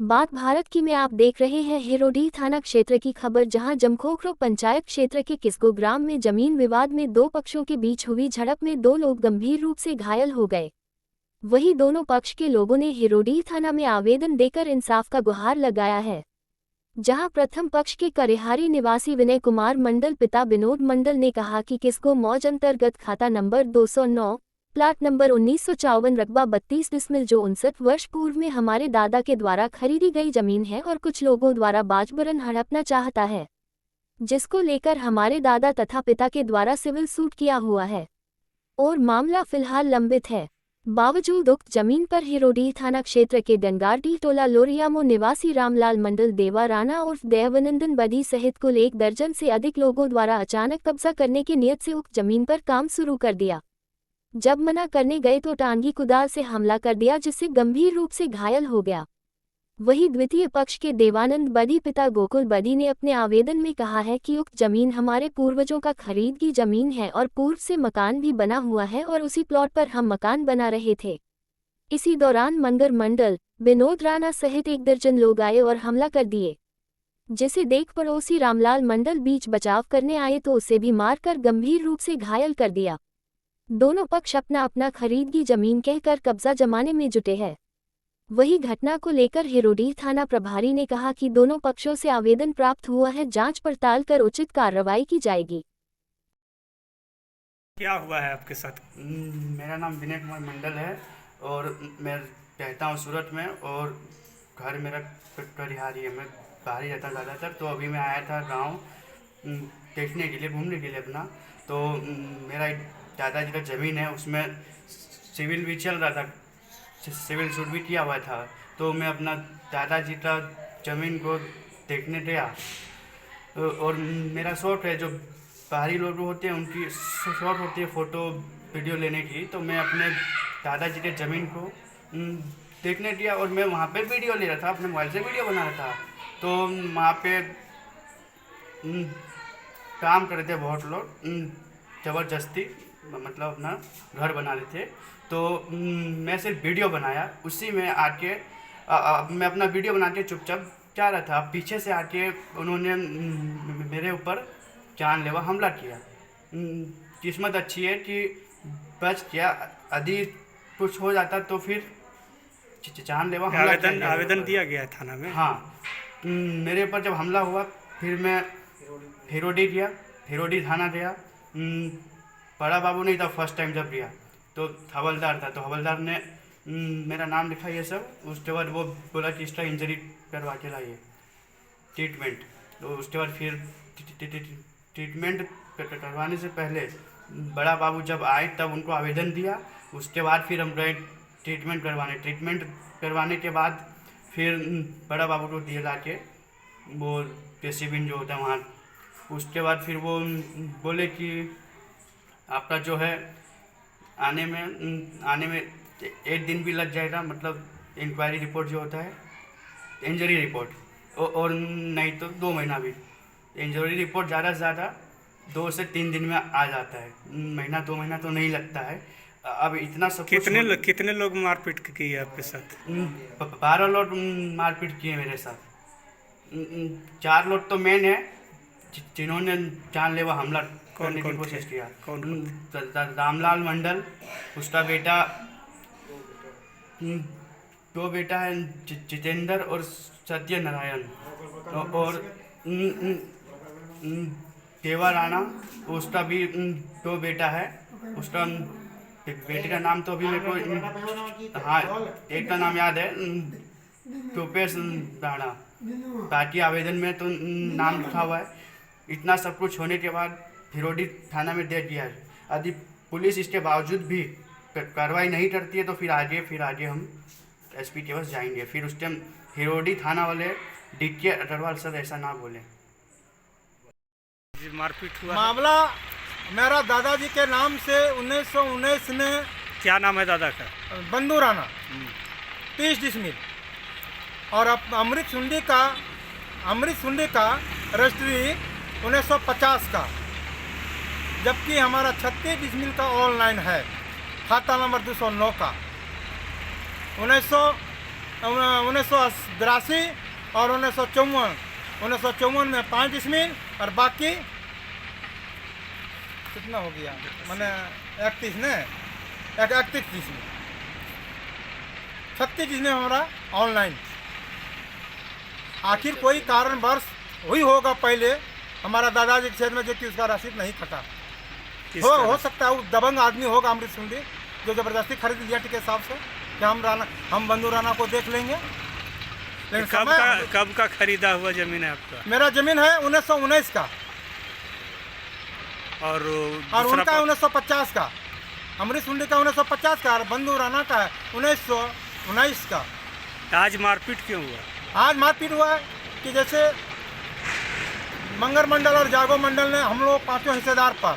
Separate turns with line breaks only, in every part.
बात भारत की में आप देख रहे हैं हिरोडी थाना क्षेत्र की खबर, जहां जमखोखरो पंचायत क्षेत्र के किस्को ग्राम में जमीन विवाद में दो पक्षों के बीच हुई झड़प में दो लोग गंभीर रूप से घायल हो गए। वहीं दोनों पक्ष के लोगों ने हिरोडी थाना में आवेदन देकर इंसाफ का गुहार लगाया है। जहां प्रथम पक्ष के करेहारी निवासी विनय कुमार मंडल पिता विनोद मंडल ने कहा कि किस्को मौज अंतर्गत खाता नंबर 209 प्लाट नंबर 1954 रकबा 32 डिसमिल जो 59 वर्ष पूर्व में हमारे दादा के द्वारा खरीदी गई जमीन है और कुछ लोगों द्वारा बाजबरन हड़पना चाहता है, जिसको लेकर हमारे दादा तथा पिता के द्वारा सिविल सूट किया हुआ है और मामला फिलहाल लंबित है। बावजूद उक्त जमीन पर हिरोडी थाना क्षेत्र के डंगारडी टोला लोरियामो निवासी रामलाल मंडल देवा राणा उर्फ देवानंदन बदी सहित कुल 1 दर्जन से अधिक लोगों द्वारा अचानक कब्जा करने की नियत से उक्त जमीन पर काम शुरू कर दिया। जब मना करने गए तो टांगी कुदाल से हमला कर दिया, जिससे गंभीर रूप से घायल हो गया। वहीं द्वितीय पक्ष के देवानंद बदी पिता गोकुल बदी ने अपने आवेदन में कहा है कि उक्त जमीन हमारे पूर्वजों का खरीद की जमीन है और पूर्व से मकान भी बना हुआ है और उसी प्लॉट पर हम मकान बना रहे थे। इसी दौरान मंगर मंडल, विनोद राणा सहित 1 दर्जन लोग आए और हमला कर दिए, जिसे देख पड़ोसी रामलाल मंडल बीच बचाव करने आए तो उसे भी मारकर गंभीर रूप से घायल कर दिया। दोनों पक्ष अपना अपना खरीद की जमीन कहकर कब्जा जमाने में जुटे हैं। वही घटना को लेकर हिरोडी थाना प्रभारी ने कहा कि दोनों पक्षों से आवेदन प्राप्त हुआ है, जांच पड़ताल कर उचित कार्रवाई की जाएगी।
क्या हुआ है आपके साथ?
मेरा नाम विनय कुमार मंडल है और मैं रहता हूँ सूरत में और घर मेरा कटिहारी है। मैं बाहर ही रहता ज़्यादातर, तो अभी मैं आया था गांव देखने के लिए, घूमने के लिए अपना। तो मेरा एक दादाजी का ज़मीन है, उसमें सिविल भी चल रहा था, सिविल सूट भी किया हुआ था। तो मैं अपना दादाजी का ज़मीन को देखने गया और मेरा शौक है, जो बाहरी लोग होते हैं उनकी शौक होती है फ़ोटो वीडियो लेने की। तो मैं अपने दादाजी के ज़मीन को देखने गया और मैं वहाँ पे वीडियो ले रहा था, अपने मोबाइल से वीडियो बना रहा था। तो वहाँ पे काम कर रहे थे बहुत लोग, ज़बरदस्ती मतलब अपना घर बना रहे थे। तो मैं सिर्फ वीडियो बनाया, उसी में आके मैं अपना वीडियो बना के चुपचाप जा रहा था। पीछे से आके उन्होंने मेरे ऊपर जानलेवा हमला किया। किस्मत अच्छी है कि बच गया, यदि कुछ हो जाता तो फिर जानलेवा हमला
आवेदन दिया गया है थाना में।
हाँ, मेरे ऊपर जब हमला हुआ फिर मैं हिरोडी गया, हिरोडी थाना गया। बड़ा बाबू नहीं था फर्स्ट टाइम जब गया, तो हवलदार था, तो हवलदार ने मेरा नाम लिखा ये सब। उसके बाद वो बोला कि इसका इंजरी करवा के लाइए ट्रीटमेंट। तो उसके बाद फिर ट्रीटमेंट करवाने से पहले बड़ा बाबू जब आए तब उनको आवेदन दिया। उसके बाद फिर हम गए ट्रीटमेंट करवाने के बाद फिर बड़ा बाबू को दिए ला के वो पेशिबिन जो होता है वहाँ। उसके बाद फिर वो बोले कि आपका जो है आने में 1 दिन भी लग जाएगा, मतलब इंक्वायरी रिपोर्ट जो होता है, इंजरी रिपोर्ट, और नहीं तो 2 महीना भी। इंजरी रिपोर्ट ज़्यादा से ज़्यादा 2 से 3 दिन में आ जाता है, महीना 2 महीना तो नहीं लगता है। अब इतना सब
कितने लोग मारपीट किए आपके साथ?
12 लोग मारपीट किए मेरे साथ। 4 लोग तो मेन है जिन्होंने जानलेवा हमला करने की कोशिश किया। रामलाल मंडल, उसका बेटा, 2 बेटा है, जितेंद्र और सत्यनारायण, और देवा राणा, उसका भी 2 बेटा है। उसका बेटे का नाम तो अभी मेरे को, हाँ एक का नाम याद है, टोपेश राणा, बाकी आवेदन में तो नाम लिखा हुआ है। इतना सब कुछ होने के बाद हिरोडी थाना में दे दिया है। यदि पुलिस इसके बावजूद भी कार्रवाई नहीं करती है तो फिर आगे हम एसपी के पास जाएंगे। फिर उस टाइम हिरोडी थाना वाले डीके अग्रवाल सर ऐसा ना बोले।
मारपीट हुआ
मामला मेरा दादाजी के नाम से 1919 में।
क्या नाम है दादा का?
बंधु राणा, 30 डिसमिल, और अब अमृत सुंडी का रजिस्ट्री 1950 का, जबकि हमारा 36 डिसमिल का ऑनलाइन है, खाता नंबर 209 का। 1982 और 1954 में 5 डिसमिल और बाकी कितना हो गया मैंने 31 ने 31 डिसमिल 36 डिसमिल हमारा ऑनलाइन। आखिर कोई कारणवश हुई होगा पहले हमारा दादाजी के क्षेत्र में जो कि उसका रसीद नहीं कटा हो सकता है। वो दबंग आदमी होगा अमृत सुंडी जो ज़बरदस्ती खरीद लिया टिकट साहब से कि हम बंधु राणा को देख लेंगे। लेकिन
कब का खरीदा हुआ जमीन है आपका?
मेरा जमीन है 1919 का
और
उनका 1950 का। अमृत सुंडी का 1950 का और बंधु राणा का है 1919 का।
आज मारपीट क्यों हुआ?
आज मारपीट हुआ है कि जैसे मंगर मंडल और जागो मंडल ने हम लोग 5 हिस्सेदार पर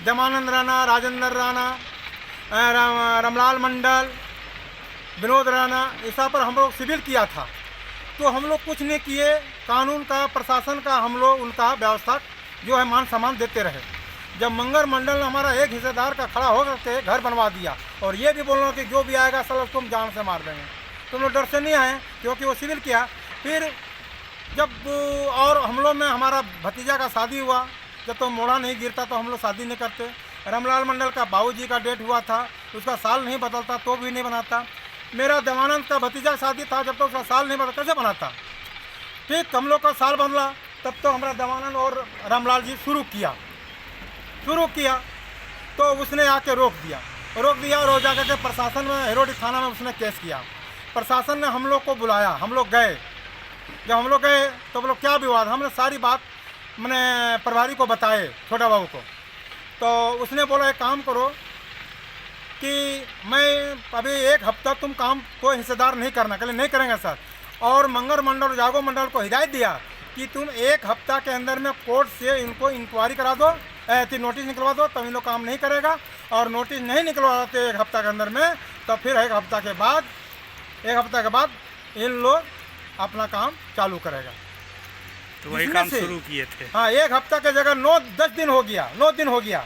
जमानंद राणा, राजेंद्र राणा, रमलाल मंडल, विनोद राणा ऐसा पर हम लोग सिविल किया था। तो हम लोग कुछ नहीं किए, कानून का प्रशासन का हम लोग उनका व्यवस्था जो है मान सम्मान देते रहे। जब मंगर मंडल ने हमारा एक हिस्सेदार का खड़ा होकर के घर बनवा दिया और ये भी बोल रहा कि जो भी आएगा साला तुम जान से मार देंगे, तुम लोग डर से नहीं आए क्योंकि वो सिविल किया। फिर जब और हम लोग में हमारा भतीजा का शादी हुआ, जब तो मोड़ा नहीं गिरता तो हम लोग शादी नहीं करते। रमलाल मंडल का बाबूजी का डेट हुआ था, उसका साल नहीं बदलता तो भी नहीं बनाता। मेरा देवानंद का भतीजा शादी था, जब तो उसका साल नहीं बदलता कैसे बनाता। ठीक हम लोग का साल बदला तब तो हमारा देवानंद और रामलाल जी शुरू किया तो उसने आके रोक दिया और जाकर के प्रशासन में हिरोडी थाना में उसने केस किया। प्रशासन ने हम लोग को बुलाया, हम लोग गए। जब हम लोग गए तो बोलो क्या विवाद, हमने सारी बात मैंने प्रभारी को बताए, छोटा बाबू को। तो उसने बोला एक काम करो कि मैं अभी 1 हफ्ता तुम काम को हिस्सेदार नहीं करना, कहले नहीं करेंगे सर। और मंगर मंडल जागो मंडल को हिदायत दिया कि तुम 1 हफ्ता के अंदर में कोर्ट से इनको इंक्वायरी करा दो, नोटिस निकलवा दो, तब इन लोग काम नहीं करेगा। और नोटिस नहीं निकलवाते 1 हफ्ता के अंदर में तो फिर 1 हफ्ता के बाद इन लोग अपना काम चालू करेगा।
तो वही काम शुरू किए थे।
हाँ, 1 हफ्ता के जगह 9-10 दिन हो गया।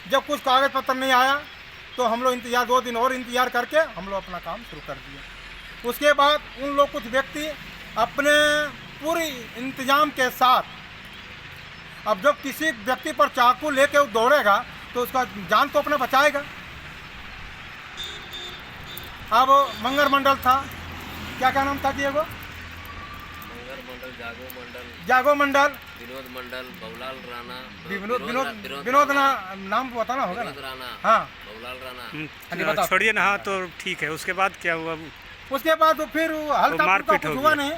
जब कुछ कागज पत्र नहीं आया तो हम लोग 2 दिन और इंतजार करके हम लोग अपना काम शुरू कर दिया। उसके बाद उन लोग कुछ व्यक्ति अपने पूरी इंतजाम के साथ, अब जब किसी व्यक्ति पर चाकू लेके वो दौड़ेगा तो उसका जान तो अपना बचाएगा। अब मंगर मंडल था, क्या नाम था जी वो? जागो मंडल,
विनोद मंडल, बबलाल राणा,
विनोद नाम बताना होगा ना? हाँ,
बबलाल राणा।
छोड़िए ना। हाँ तो ठीक है। उसके बाद क्या हुआ?
उसके बाद तो फिर हल्का फुल्का कुछ हुआ नहीं,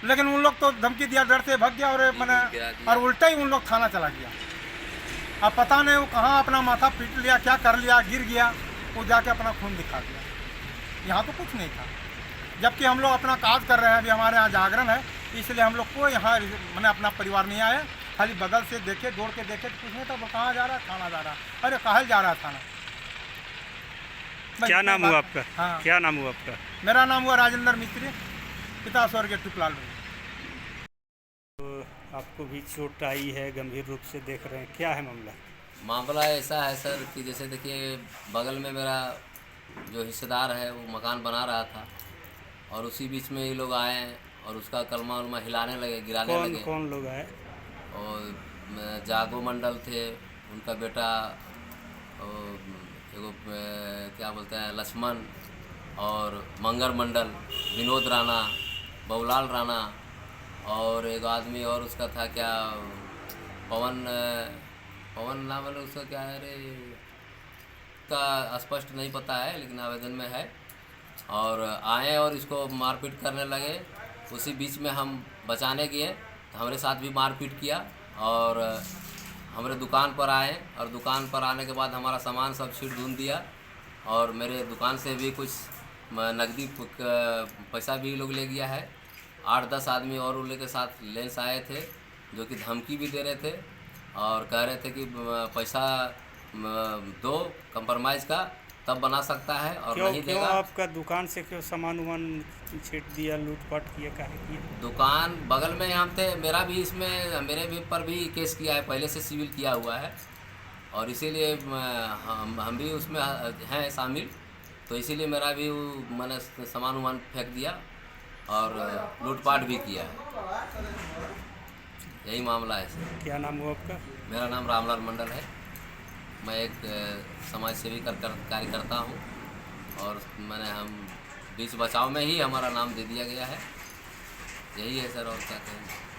लेकिन उन लोग तो धमकी दिया, डर से भाग गया और उल्टा ही उन लोग थाना चला गया। अब पता नहीं वो कहाँ अपना माथा पीट लिया, क्या कर लिया, गिर गया, वो जाके अपना खून दिखा दिया। यहाँ तो कुछ नहीं था, जबकि हम लोग अपना काज कर रहे हैं। अभी हमारे यहाँ जागरण है, इसलिए हम लोग को यहाँ मैंने अपना परिवार नहीं आया, खाली बगल से देखे, दौड़ के देखे, कुछ नहीं था। वो कहाँ जा रहा है? थाना जा रहा। अरे कहाँ जा रहा है थाना?
क्या नाम हुआ आपका?
हाँ,
क्या नाम हुआ आपका?
मेरा नाम हुआ राजेंद्र मिस्त्री, पिता स्वर्गीय टुकलाल।
तो आपको भी चोट आई है, गंभीर रूप से देख रहे हैं, क्या है मामला?
मामला ऐसा है सर कि जैसे देखिए बगल में मेरा जो हिस्सेदार है वो मकान बना रहा था और उसी बीच में ये लोग आए और उसका कलमा उलमा हिलाने लगे, गिराने लगे।
कौन लोग आए?
और जागो मंडल थे, उनका बेटा एगो क्या बोलते हैं लक्ष्मण, और मंगर मंडल, विनोद राणा, बबलाल राणा, और एक आदमी और उसका था क्या पवन नाम वाले, उसका क्या है रे, का स्पष्ट नहीं पता है लेकिन आवेदन में है। और आए और इसको मारपीट करने लगे। उसी बीच में हम बचाने गए तो हमारे साथ भी मारपीट किया और हमारे दुकान पर आए और दुकान पर आने के बाद हमारा सामान सब छीट धून दिया और मेरे दुकान से भी कुछ नकदी पैसा भी लोग ले गया है। 8-10 आदमी और उन के साथ लेंस आए थे जो कि धमकी भी दे रहे थे और कह रहे थे कि पैसा दो कंप्रोमाइज़ का तब बना सकता है और नहीं देगा।
आपका दुकान से क्यों सामान वामान छीट दिया, लूटपाट किया, काहे किया?
दुकान बगल में हम थे, मेरा भी इसमें मेरे भी पर भी केस किया है, पहले से सिविल किया हुआ है और इसीलिए हम भी उसमें हैं शामिल, तो इसीलिए मेरा भी मैंने सामान वामान फेंक दिया और लूटपाट भी किया है। यही मामला है सर।
क्या नाम हुआ आपका?
मेरा नाम रामलाल मंडल है। मैं एक समाज सेवी कार्य करता हूँ और हम बीच बचाव में ही हमारा नाम दे दिया गया है। यही है सर, और क्या कहें।